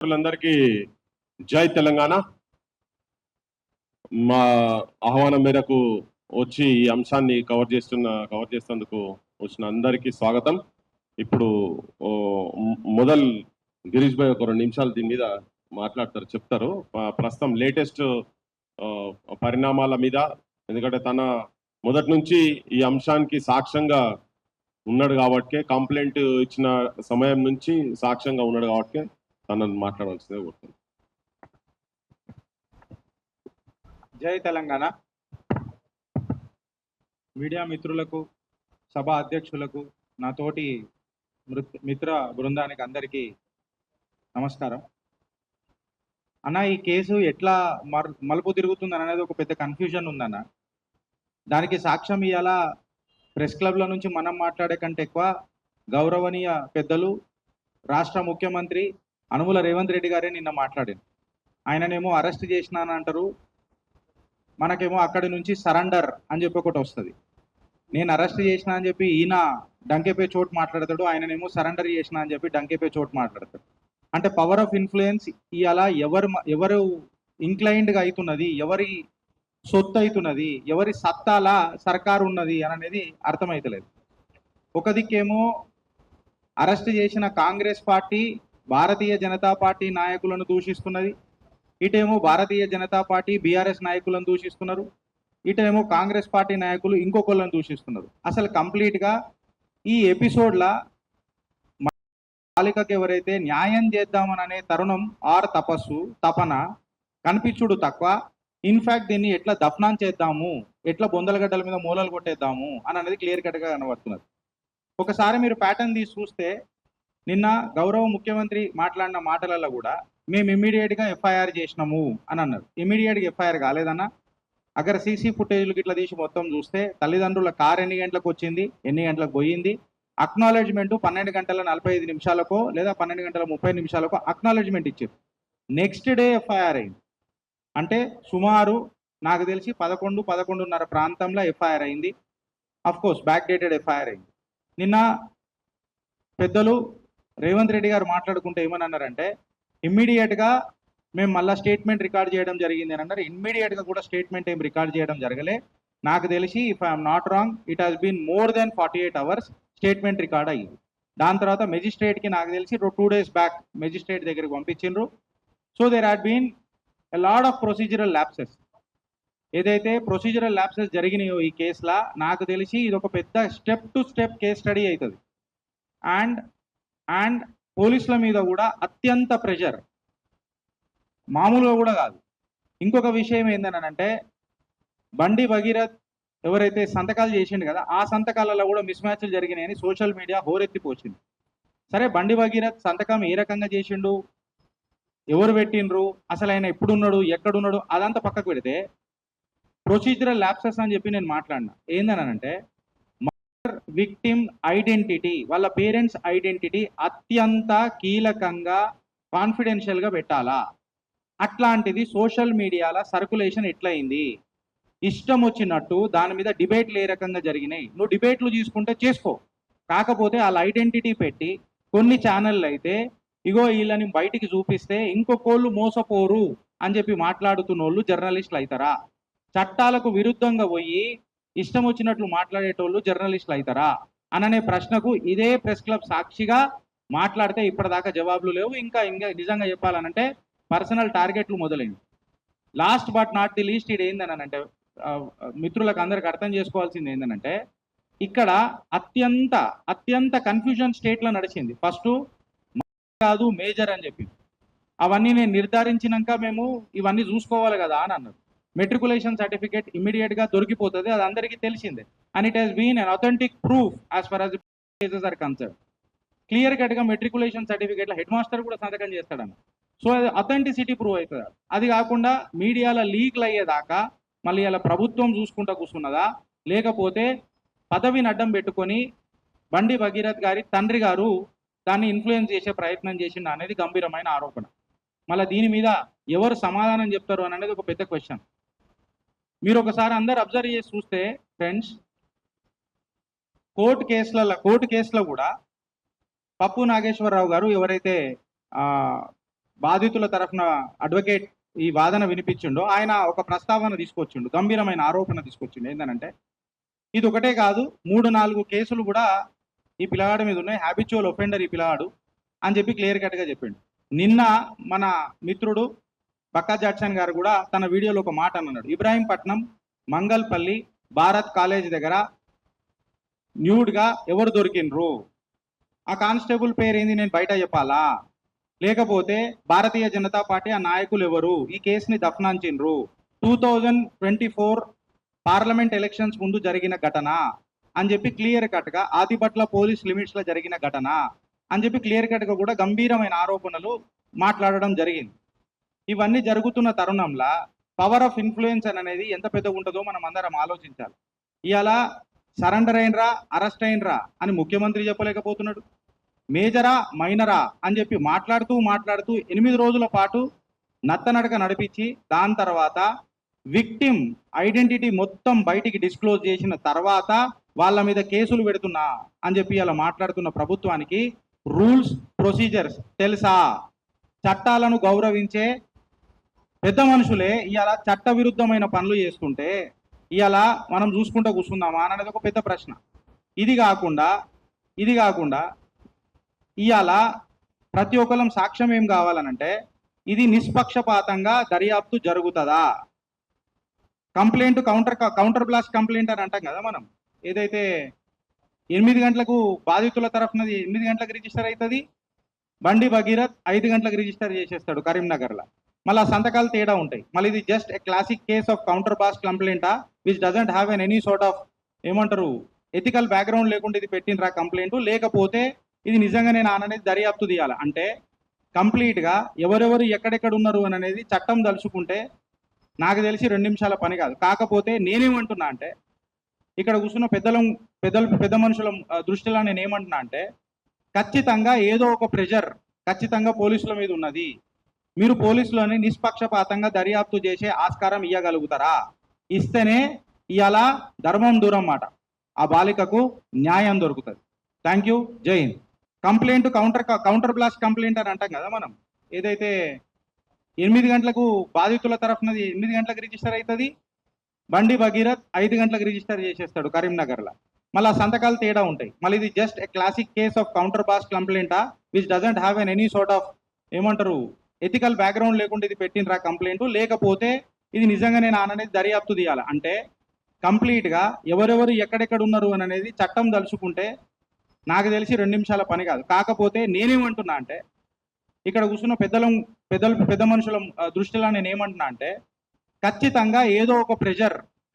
అందరికీ జై తెలంగాణ. మా ఆహ్వానం మేరకు వచ్చి ఈ అంశాన్ని కవర్ చేస్తున్నందుకు వచ్చిన అందరికీ స్వాగతం. ఇప్పుడు మొదల్ గిరీష్ భాయ్ ఒక 2 నిమిషాలు దీని మీద మాట్లాడతారు, చెప్తారు ప్రస్తుతం లేటెస్ట్ పరిణామాల మీద. ఎందుకంటే తన మొదటి నుంచి ఈ అంశానికి సాక్ష్యంగా ఉన్నాడు కాబట్టి, కంప్లైంట్ ఇచ్చిన సమయం నుంచి సాక్ష్యంగా ఉన్నాడు కాబట్టి తనను మాట్లాడాల్సిందే కోరుతున్నాను. జై తెలంగాణ. మీడియా మిత్రులకు, సభా అధ్యక్షులకు, నా తోటి మిత్ర బృందానికి అందరికీ నమస్కారం. అన్న, ఈ కేసు ఎట్లా మలుపు తిరుగుతుందని అనేది ఒక పెద్ద కన్ఫ్యూజన్ ఉందన్న. దానికి సాక్ష్యం ఇవాళ ప్రెస్ క్లబ్ల నుంచి మనం మాట్లాడే కంటే ఎక్కువ గౌరవనీయ పెద్దలు రాష్ట్ర ముఖ్యమంత్రి అనుముల రేవంత్ రెడ్డి గారే నిన్న మాట్లాడారు. ఆయననేమో అరెస్ట్ చేసినాను అంటారు, మనకేమో అక్కడి నుంచి సరెండర్ అని చెప్పి ఒకటి వస్తుంది. నేను అరెస్ట్ చేసిన అని చెప్పి ఈయన డంకేపే చోటు మాట్లాడతాడు, ఆయననేమో సరెండర్ చేసిన అని చెప్పి డంకేపే చోటు మాట్లాడతాడు. అంటే పవర్ ఆఫ్ ఇన్ఫ్లుయెన్స్ ఇవాళ ఎవరు ఇంక్లైన్డ్గా అవుతున్నది, ఎవరి సొత్తు అవుతున్నది, ఎవరి సత్తాల సర్కారు ఉన్నది అని అనేది అర్థమవుతలేదు. ఒక దిక్కేమో అరెస్ట్ చేసిన కాంగ్రెస్ పార్టీ భారతీయ జనతా పార్టీ నాయకులను దూషిస్తున్నది, ఇటేమో భారతీయ జనతా పార్టీ బీఆర్ఎస్ నాయకులను దూషిస్తున్నారు, ఇటేమో కాంగ్రెస్ పార్టీ నాయకులు ఇంకొకళ్ళని దూషిస్తున్నారు. అసలు కంప్లీట్గా ఈ ఎపిసోడ్లా బాలికకు ఎవరైతే న్యాయం చేద్దామననే తరుణం ఆర్ తపన కనిపించుడు తక్కువ, ఇన్ఫ్యాక్ట్ దీన్ని ఎట్లా దఫనాన్ చేద్దాము, ఎట్లా బొందలగడ్డల మీద మూలలు కొట్టేద్దాము అని అనేది క్లియర్ కట్గా కనబడుతున్నది. ఒకసారి మీరు ప్యాటర్న్ తీసి చూస్తే నిన్న గౌరవ ముఖ్యమంత్రి మాట్లాడిన మాటలలో కూడా మేము ఇమ్మీడియట్గా ఎఫ్ఐఆర్ చేసినాము అని అన్నారు. ఇమ్మీడియట్గా ఎఫ్ఐఆర్ కాలేదన్న. అక్కడ సీసీ ఫుటేజ్లు ఇట్లా తీసి మొత్తం చూస్తే తల్లిదండ్రుల కార్ ఎన్ని గంటలకు వచ్చింది, ఎన్ని గంటలకు పోయింది, అక్నాలెడ్జ్మెంట్ 12 గంటల 45 నిమిషాలకో లేదా 12 గంటల 30 నిమిషాలకో అక్నాలెడ్జ్మెంట్ ఇచ్చారు. నెక్స్ట్ డే ఎఫ్ఐఆర్ అయింది. అంటే సుమారు నాకు తెలిసి 11-11:30 ప్రాంతంలో ఎఫ్ఐఆర్ అయింది. అఫ్కోర్స్ బ్యాక్ డేటెడ్ ఎఫ్ఐఆర్ అయింది. నిన్న పెద్దలు రేవంత్ రెడ్డి గారు మాట్లాడుకుంటే ఏమని అన్నారంటే, ఇమ్మీడియట్గా మేము మళ్ళీ స్టేట్మెంట్ రికార్డ్ చేయడం జరిగింది అని అన్నారు. ఇమ్మీడియట్గా కూడా స్టేట్మెంట్ ఏం రికార్డ్ చేయడం జరగలే. నాకు తెలిసి if I'm not wrong it has been more than 48 hours statement record అయ్యింది. దాని తర్వాత మెజిస్ట్రేట్కి నాకు తెలిసి 2 days బ్యాక్ మెజిస్ట్రేట్ దగ్గరికి పంపించిండ్రు. So there had been a lot of procedural lapses. ఏదైతే ప్రొసీజరల్ ల్యాప్సెస్ జరిగినాయో ఈ కేసులో నాకు తెలిసి ఇది ఒక పెద్ద step to step case study అవుతుంది. అండ్ పోలీసుల మీద కూడా అత్యంత ప్రెషర్, మామూలుగా కూడా కాదు. ఇంకొక విషయం ఏంటనంటే, బండి భగీరథ్ ఎవరైతే సంతకాలు చేసిండు కదా, ఆ సంతకాలలో కూడా మిస్ మ్యాచ్లు జరిగినాయని సోషల్ మీడియా హోరెత్తిపోచింది. సరే, బండి భగీరథ్ సంతకం ఏ రకంగా చేసిండు, ఎవరు పెట్టిండ్రు, అసలు ఆయన ఎప్పుడున్నాడు, ఎక్కడున్నాడు, అదంతా పక్కకు పెడితే ప్రొసీజరల్ ల్యాప్సెస్ అని చెప్పి నేను మాట్లాడినా. ఏందనంటే, విక్టిమ్ ఐడెంటిటీ, వాళ్ళ పేరెంట్స్ ఐడెంటిటీ అత్యంత కీలకంగా కాన్ఫిడెన్షియల్గా పెట్టాలా. అట్లాంటిది సోషల్ మీడియాలో సర్కులేషన్ ఎట్లయింది, ఇష్టం వచ్చినట్టు దాని మీద డిబేట్లు ఏ రకంగా జరిగినాయి. నువ్వు డిబేట్లు తీసుకుంటే చేసుకో, కాకపోతే వాళ్ళ ఐడెంటిటీ పెట్టి కొన్ని ఛానళ్ళు అయితే ఇగో వీళ్ళని బయటికి చూపిస్తే ఇంకొకళ్ళు మోసపోరు అని చెప్పి మాట్లాడుతున్న వాళ్ళు జర్నలిస్టులు అవుతారా? చట్టాలకు విరుద్ధంగా పోయి ఇష్టం వచ్చినట్లు మాట్లాడేటోళ్ళు జర్నలిస్టులు అవుతారా అననే ప్రశ్నకు ఇదే ప్రెస్ క్లబ్ సాక్షిగా మాట్లాడితే ఇప్పటిదాకా జవాబులు లేవు. ఇంకా నిజంగా చెప్పాలనంటే పర్సనల్ టార్గెట్లు మొదలైంది. Last but not the least ఇది ఏందనంటే, మిత్రులకు అందరికి అర్థం చేసుకోవాల్సింది ఏంటంటే, ఇక్కడ అత్యంత కన్ఫ్యూజన్ స్టేట్లో నడిచింది. ఫస్ట్ కాదు మేజర్ అని చెప్పి, అవన్నీ నేను నిర్ధారించినాక మేము ఇవన్నీ చూసుకోవాలి కదా అని అన్నారు. మెట్రికులేషన్ సర్టిఫికేట్ ఇమీడియట్గా దొరికిపోతుంది, అది అందరికీ తెలిసిందే. And it has been an authentic proof as far as cases are concerned. Clear కట్గా మెట్రికులేషన్ సర్టిఫికేట్లో హెడ్ మాస్టర్ కూడా సంతకం చేస్తాడన్న. సో అది అథెంటిసిటీ ప్రూవ్ అవుతుంది. అది కాకుండా మీడియాలో లీక్లు అయ్యేదాకా మళ్ళీ ఇలా ప్రభుత్వం చూసుకుంటూ కూర్చున్నదా, లేకపోతే పదవిని అడ్డం పెట్టుకొని బండి భగీరథ్ గారి తండ్రి గారు దాన్ని ఇన్ఫ్లుయెన్స్ చేసే ప్రయత్నం చేసిండు అనేది గంభీరమైన ఆరోపణ. మళ్ళీ దీని మీద ఎవరు సమాధానం చెప్తారు అని అనేది ఒక పెద్ద క్వశ్చన్. మీరు ఒకసారి అందరు అబ్జర్వ్ చేసి చూస్తే ఫ్రెండ్స్, కోర్టు కేసులో కూడా పప్పు నాగేశ్వరరావు గారు ఎవరైతే బాధితుల తరఫున అడ్వకేట్ ఈ వాదన వినిపించిండో ఆయన ఒక ప్రస్తావన తీసుకొచ్చిండు, గంభీరమైన ఆరోపణ తీసుకొచ్చిండు. ఏంటంటే ఇది ఒకటే కాదు, 3-4 కేసులు కూడా ఈ పిల్లగాడి మీద ఉన్నాయి, హ్యాబిచువల్ ఒఫెండర్ ఈ పిల్లగాడు అని చెప్పి క్లియర్ కట్గా చెప్పిండు. నిన్న మన మిత్రుడు బక్కా జాడ్సన్ గారు కూడా తన వీడియోలో ఒక మాట అన్నాడు, ఇబ్రాహీంపట్నం మంగల్పల్లి భారత్ కాలేజ్ దగ్గర న్యూడ్గా ఎవరు దొరికినరు, ఆ కానిస్టేబుల్ పేరు ఏంది నేను బయట చెప్పాలా, లేకపోతే భారతీయ జనతా పార్టీ ఆ నాయకులు ఎవరు ఈ కేసుని దఫనాంచిండ్రు, 2024 పార్లమెంట్ ఎలక్షన్స్ ముందు జరిగిన ఘటన అని చెప్పి క్లియర్ కట్గా, ఆదిపట్ల పోలీస్ లిమిట్స్లో జరిగిన ఘటన అని చెప్పి క్లియర్ కట్గా కూడా గంభీరమైన ఆరోపణలు మాట్లాడడం జరిగింది. ఇవన్నీ జరుగుతున్న తరుణంలో పవర్ ఆఫ్ ఇన్ఫ్లుయెన్స్ అనేది ఎంత పెద్దగా ఉంటుందో మనం అందరం ఆలోచించాలి. ఇవాళ సరెండర్ అయినరా అరెస్ట్ అయినరా అని ముఖ్యమంత్రి చెప్పలేకపోతున్నాడు, మేజరా మైనరా అని చెప్పి మాట్లాడుతూ 8 రోజుల పాటు నత్తనడక నడిపించి దాని తర్వాత విక్టిమ్ ఐడెంటిటీ మొత్తం బయటికి డిస్క్లోజ్ చేసిన తర్వాత వాళ్ళ మీద కేసులు పెడుతున్నా అని చెప్పి ఇలా మాట్లాడుతున్న ప్రభుత్వానికి రూల్స్ ప్రొసీజర్స్ తెలుసా? చట్టాలను గౌరవించే పెద్ద మనుషులే ఇవాళ చట్ట విరుద్ధమైన పనులు చేస్తుంటే ఇవాళ మనం చూసుకుంటూ కూర్చుందామా అనేది ఒక పెద్ద ప్రశ్న. ఇది కాకుండా ఇవాళ ప్రతి ఒక్కరం సాక్ష్యం ఏం కావాలనంటే ఇది నిష్పక్షపాతంగా దర్యాప్తు జరుగుతుందా? కంప్లైంట్ కౌంటర్ బ్లాస్ట్ కంప్లైంట్ అని అంటాం కదా మనం, ఏదైతే 8 గంటలకు బాధితుల తరఫునది 8 గంటలకు రిజిస్టర్ అవుతుంది, బండి భగీరథ్ 5 గంటలకు రిజిస్టర్ చేసేస్తాడు కరీంనగర్లో, మళ్ళీ సంతకాలు తేడా ఉంటాయి. మళ్ళీ ఇది just a classic case of counter blast కంప్లైంటా which doesn't have any sort of ఏమంటారు ఎథికల్ బ్యాక్గ్రౌండ్ లేకుండా ఇది పెట్టినరా కంప్లైంట్, లేకపోతే ఇది నిజంగానే అనేది దర్యాప్తు తీయాలి. అంటే కంప్లీట్గా ఎవరెవరు ఎక్కడెక్కడ ఉన్నారు అని అనేది చట్టం తలుచుకుంటే నాకు తెలిసి 2 నిమిషాల పని కాదు. కాకపోతే నేనేమంటున్నా అంటే ఇక్కడ కూర్చున్న పెద్ద మనుషుల దృష్టిలో నేను ఏమంటున్నా అంటే ఖచ్చితంగా ఏదో ఒక ప్రెషర్ ఖచ్చితంగా పోలీసుల మీద ఉన్నది. మీరు పోలీసులని నిష్పక్షపాతంగా దర్యాప్తు చేసే ఆస్కారం ఇవ్వగలుగుతారా? ఇస్తేనే ఇవాళ ధర్మం దూరం మాట, ఆ బాలికకు న్యాయం దొరుకుతుంది. థ్యాంక్ యూ, జై Hind. Complaint counter blast complaint అని అంటాం కదా మనం, ఏదైతే 8 గంటలకు బాధితుల తరఫునది 8 గంటలకు రిజిస్టర్ అవుతుంది, బండి భగీరథ్ 5 గంటలకు రిజిస్టర్ చేసేస్తాడు కరీంనగర్లో, మళ్ళీ సంతకాలు తేడా ఉంటాయి. మళ్ళీ ఇది just a classic case of counter blast కంప్లైంటా which doesn't have any sort of ఏమంటారు ఎథికల్ బ్యాక్గ్రౌండ్ లేకుండా ఇది పెట్టినరా కంప్లైంట్, లేకపోతే ఇది నిజంగానే అనేది దర్యాప్తు తీయాలి. అంటే కంప్లీట్గా ఎవరెవరు ఎక్కడెక్కడ ఉన్నారు అని అనేది చట్టం తలుచుకుంటే నాకు తెలిసి 2 నిమిషాల పని కాదు. కాకపోతే నేనేమంటున్నా అంటే ఇక్కడ కూర్చున్న పెద్ద మనుషుల దృష్టిలో నేను ఏమంటున్నా అంటే ఖచ్చితంగా ఏదో ఒక ప్రెషర్